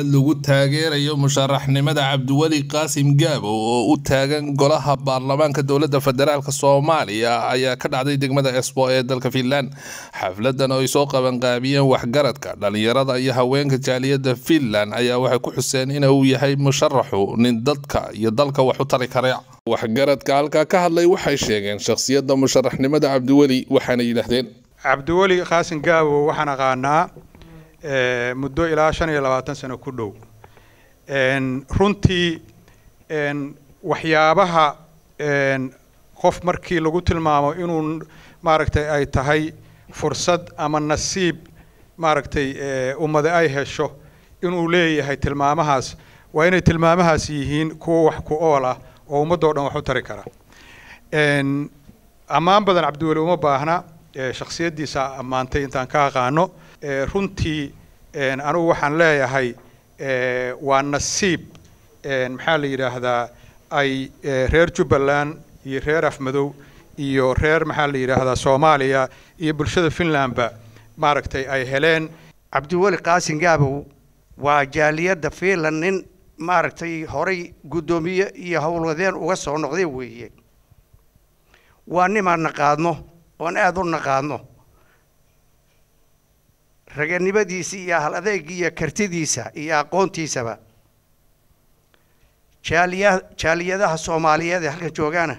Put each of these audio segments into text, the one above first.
lagu taageerayo musharaxnimada Cabdiweli Qaasim Gaabo oo u taagan golaha baarlamaanka dowladda federaalka Soomaaliya ayaa ka dhacday degmada Espoo ee dalka Finland. Xafladan oo ay soo qaban qaabiyeen waxgaradka dhalinyarada iyo haweenka jaaliyadda Finland ayaa waxay ku xuseen in uu yahay musharaxu nin dadka iyo dalka wax u tari kara. waxgaradka halka ka hadlay waxay sheegeen shakhsiyadda musharaxnimada Cabdiweli waxaana yiraahdeen Cabdiweli Qaasim Gaabo waxaan aqaanaa muddo ilaa 25 sano ku dhow runtii waxyaabaha qof markii lagu tilmaamo inuu maaragtay ay tahay fursad ama nasiib maaragtay ummada ay hesho inuu leeyahay tilmaamahaas waa inay tilmaamahaas yihiin kuwa wax ku ool ah oo ummadoo dhan wax u tari kara ammaan badan Cabdiweli uma baahna shakhsiyadiisa ammaantay intaan ka aqaano runtii anigu waxaan leeyahay waa nasiib maxaa la yiraahdaa ay reer Jubbaland iyo reer Afmadow iyo reer maxaa la yiraahdaa Soomaaliya iyo bulshada Finlandba maaragtay ay heleen Cabdiweli Qaasim Gaabo waa jaaliyadda Finland nin maaragtay horay gudoomiye iyo howlwadeen uga soo noqday weeye waa niman naqaadno oo aad u naqaadno raganimadiisa iyo hal adeegiisa kartidiisa iyo aqoontiisaba jaaliyadaha Soomaaliyeed ee halka joogana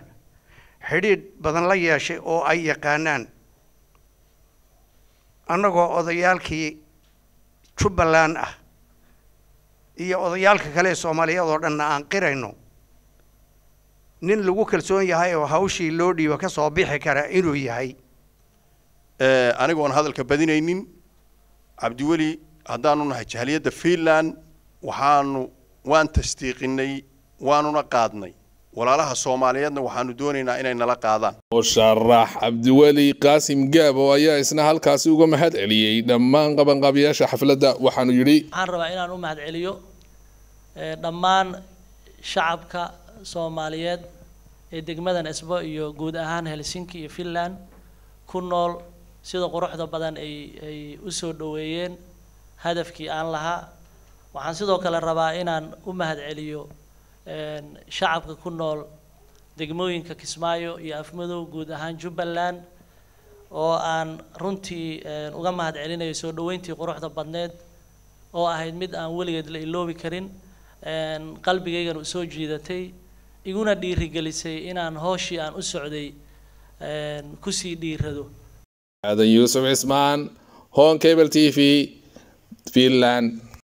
xidhiidh badan la yeeshay oo ay yaqaanaan annagoo odayaalkii Jubbaland ah iyo odayaalka kale ee Soomaaliyeed oo dhan aan qirayno nin lagu kalsoon yahay oo hawshii loo dhiibo ka soo bixi kara inuu yahay anigoon hadalka badinaynin Cabdiweli haddaanu nahay jaaliyadda Finland waan tasdiiqinay waanuna qaadnay walaalaha Soomaaliyeedna waxaanu doonaynaa inay nala qaadaan musharax Cabdiweli Qaasim Gaabo ayaa isna halkaasi uga mahad celiyay dhammaan qabanqaabiyaasha xafladda waxaanu yiri waxaan rabaa inaan u mahad celiyo dhammaan shacabka Soomaaliyeed ee degmadan Espoo iyo guud ahaan Helsinki iyo Finland ku nool sida quruxda badan ay u soo dhaweeyeen hadafkii aan lahaa waxaan sidoo kale rabaa inaan u mahad celiyo shacabka ku nool degmooyinka Kismaayo iyo Afmadow guud ahaan Jubbaland oo aan runtii uga mahad celinayo soo dhaweyntii quruxda badneed oo ahayd mid aan weligeed la iloobi karin qalbigayga u soo jiidatay iguna dhiirigelisay inaan hooshii aan u socday ku sii dhiirado هذا يوسف عثمان هون كيبل تي في فنلند